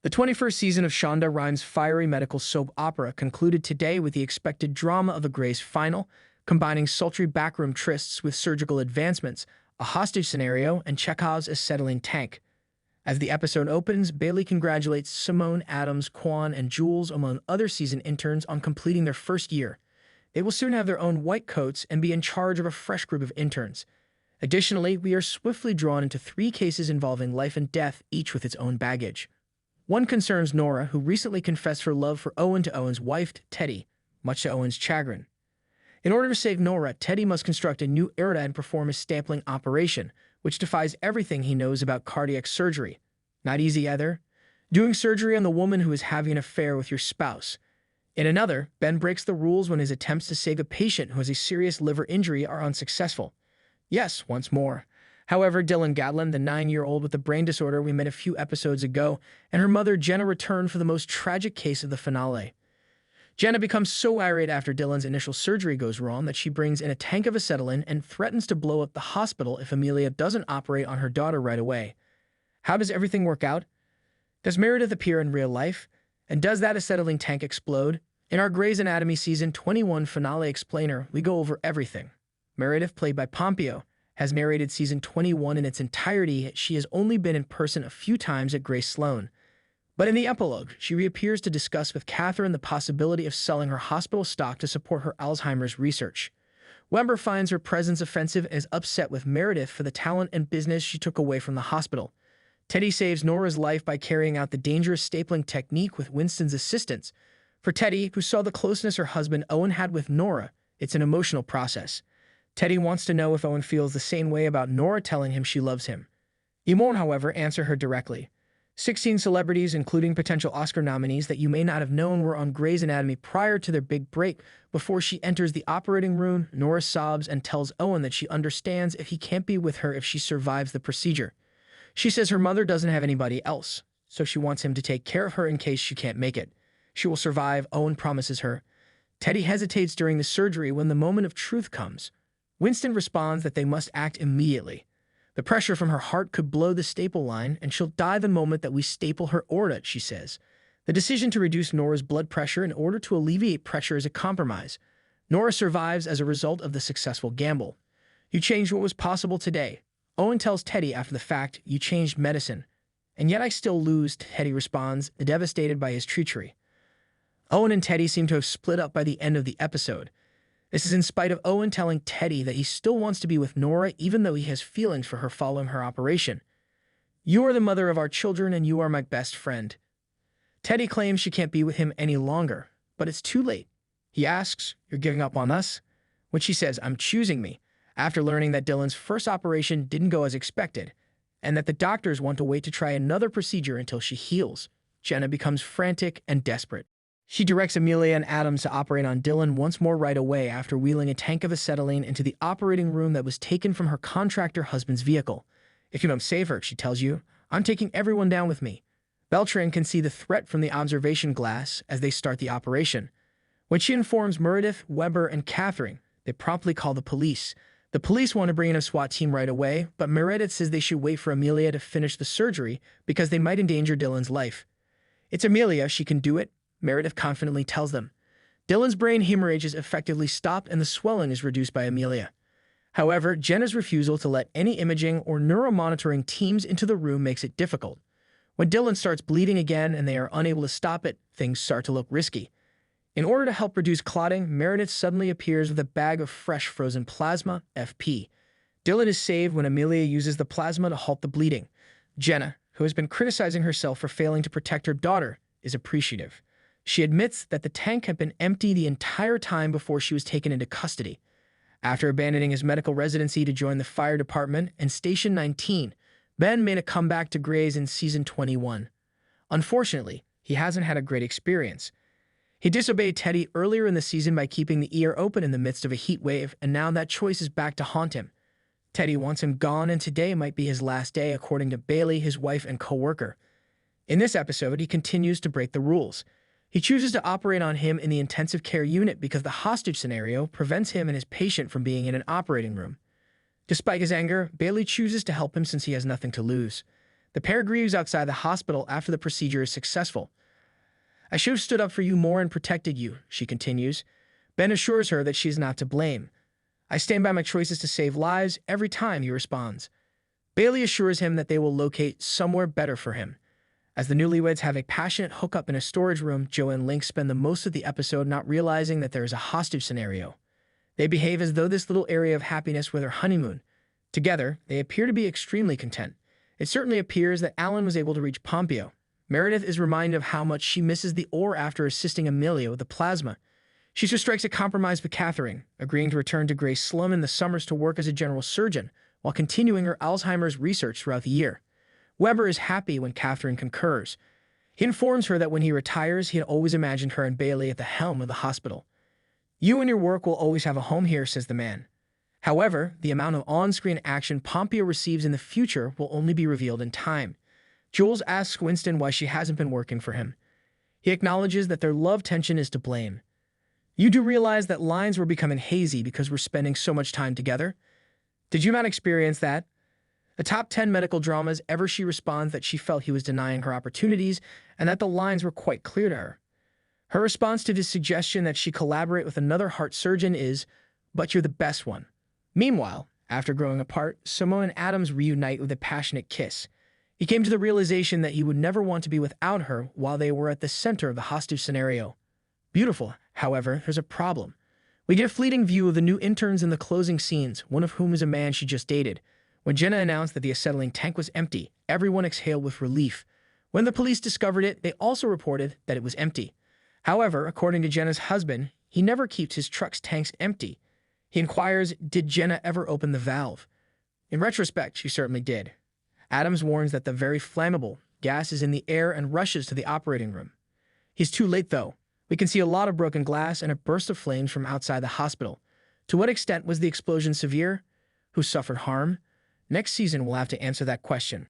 The 21st season of Shonda Rhimes' fiery medical soap opera concluded today with the expected drama of a Grey's final, combining sultry backroom trysts with surgical advancements, a hostage scenario, and Chekhov's acetylene tank. As the episode opens, Bailey congratulates Simone, Adams, Quan, and Jules, among other season interns, on completing their first year. They will soon have their own white coats and be in charge of a fresh group of interns. Additionally, we are swiftly drawn into 3 cases involving life and death, each with its own baggage. One concerns Norah, who recently confessed her love for Owen to Owen's wife, Teddy, much to Owen's chagrin. In order to save Norah, Teddy must construct a new aorta and perform a stapling operation, which defies everything he knows about cardiac surgery. Not easy either. Doing surgery on the woman who is having an affair with your spouse. In another, Ben breaks the rules when his attempts to save a patient who has a serious liver injury are unsuccessful. Yes, once more. However, Dylan Gatlin, the 9-year-old with the brain disorder we met a few episodes ago, and her mother Jenna return for the most tragic case of the finale. Jenna becomes so irate after Dylan's initial surgery goes wrong that she brings in a tank of acetylene and threatens to blow up the hospital if Amelia doesn't operate on her daughter right away. How does everything work out? Does Meredith appear in real life? And does that acetylene tank explode? In our Grey's Anatomy Season 21 finale explainer, we go over everything. Meredith, played by Pompeo, has narrated Season 21 in its entirety. She has only been in person a few times at Grace Sloan. But in the epilogue, she reappears to discuss with Catherine the possibility of selling her hospital stock to support her Alzheimer's research. Weber finds her presence offensive and is upset with Meredith for the talent and business she took away from the hospital. Teddy saves Nora's life by carrying out the dangerous stapling technique with Winston's assistance. For Teddy, who saw the closeness her husband Owen had with Norah, it's an emotional process. Teddy wants to know if Owen feels the same way about Norah telling him she loves him. He won't, however, answer her directly. 16 celebrities, including potential Oscar nominees that you may not have known, were on Grey's Anatomy prior to their big break. Before she enters the operating room, Norah sobs and tells Owen that she understands if he can't be with her if she survives the procedure. She says her mother doesn't have anybody else, so she wants him to take care of her in case she can't make it. She will survive, Owen promises her. Teddy hesitates during the surgery when the moment of truth comes. Winston responds that they must act immediately. The pressure from her heart could blow the staple line, and she'll die the moment that we staple her aorta, she says. The decision to reduce Norah's blood pressure in order to alleviate pressure is a compromise. Norah survives as a result of the successful gamble. You changed what was possible today. Owen tells Teddy after the fact, you changed medicine. And yet I still lose, Teddy responds, devastated by his treachery. Owen and Teddy seem to have split up by the end of the episode. This is in spite of Owen telling Teddy that he still wants to be with Norah even though he has feelings for her following her operation. You are the mother of our children and you are my best friend. Teddy claims she can't be with him any longer, but it's too late. He asks, you're giving up on us? When she says, I'm choosing me, after learning that Dylan's first operation didn't go as expected, and that the doctors want to wait to try another procedure until she heals, Jenna becomes frantic and desperate. She directs Amelia and Adams to operate on Dylan once more right away after wheeling a tank of acetylene into the operating room that was taken from her contractor husband's vehicle. If you don't save her, she tells you, I'm taking everyone down with me. Beltran can see the threat from the observation glass as they start the operation. When she informs Meredith, Weber, and Catherine, they promptly call the police. The police want to bring in a SWAT team right away, but Meredith says they should wait for Amelia to finish the surgery because they might endanger Dylan's life. It's Amelia, she can do it, Meredith confidently tells them. Dylan's brain hemorrhage is effectively stopped and the swelling is reduced by Amelia. However, Jenna's refusal to let any imaging or neuromonitoring teams into the room makes it difficult. When Dylan starts bleeding again and they are unable to stop it, things start to look risky. In order to help reduce clotting, Meredith suddenly appears with a bag of fresh frozen plasma, FP. Dylan is saved when Amelia uses the plasma to halt the bleeding. Jenna, who has been criticizing herself for failing to protect her daughter, is appreciative. She admits that the tank had been empty the entire time before she was taken into custody. After abandoning his medical residency to join the fire department and Station 19, Ben made a comeback to Grey's in Season 21. Unfortunately, he hasn't had a great experience. He disobeyed Teddy earlier in the season by keeping the ER open in the midst of a heat wave, and now that choice is back to haunt him. Teddy wants him gone, and today might be his last day, according to Bailey, his wife and co-worker. In this episode, he continues to break the rules. He chooses to operate on him in the intensive care unit because the hostage scenario prevents him and his patient from being in an operating room. Despite his anger, Bailey chooses to help him since he has nothing to lose. The pair grieves outside the hospital after the procedure is successful. I should have stood up for you more and protected you, she continues. Ben assures her that she's not to blame. I stand by my choices to save lives every time, he responds. Bailey assures him that they will locate somewhere better for him. As the newlyweds have a passionate hookup in a storage room, Joe and Link spend the most of the episode not realizing that there is a hostage scenario. They behave as though this little area of happiness were their honeymoon. Together, they appear to be extremely content. It certainly appears that Alan was able to reach Pompeo. Meredith is reminded of how much she misses the ore after assisting Amelia with the plasma. She so strikes a compromise with Catherine, agreeing to return to Gray's slum in the summers to work as a general surgeon, while continuing her Alzheimer's research throughout the year. Weber is happy when Catherine concurs. He informs her that when he retires, he had always imagined her and Bailey at the helm of the hospital. You and your work will always have a home here, says the man. However, the amount of on-screen action Pompeo receives in the future will only be revealed in time. Jules asks Winston why she hasn't been working for him. He acknowledges that their love tension is to blame. You do realize that lines were becoming hazy because we're spending so much time together? Did you not experience that? The top 10 medical dramas ever, she responds that she felt he was denying her opportunities and that the lines were quite clear to her. Her response to this suggestion that she collaborate with another heart surgeon is, but you're the best one. Meanwhile, after growing apart, Simone and Adams reunite with a passionate kiss. He came to the realization that he would never want to be without her while they were at the center of the hostage scenario. Beautiful, however, there's a problem. We get a fleeting view of the new interns in the closing scenes, one of whom is a man she just dated. When Jenna announced that the acetylene tank was empty, everyone exhaled with relief. When the police discovered it, they also reported that it was empty. However, according to Jenna's husband, he never keeps his truck's tanks empty. He inquires, did Jenna ever open the valve? In retrospect, she certainly did. Adams warns that the very flammable gas is in the air and rushes to the operating room. He's too late, though. We can see a lot of broken glass and a burst of flames from outside the hospital. To what extent was the explosion severe? Who suffered harm? Next season, we'll have to answer that question.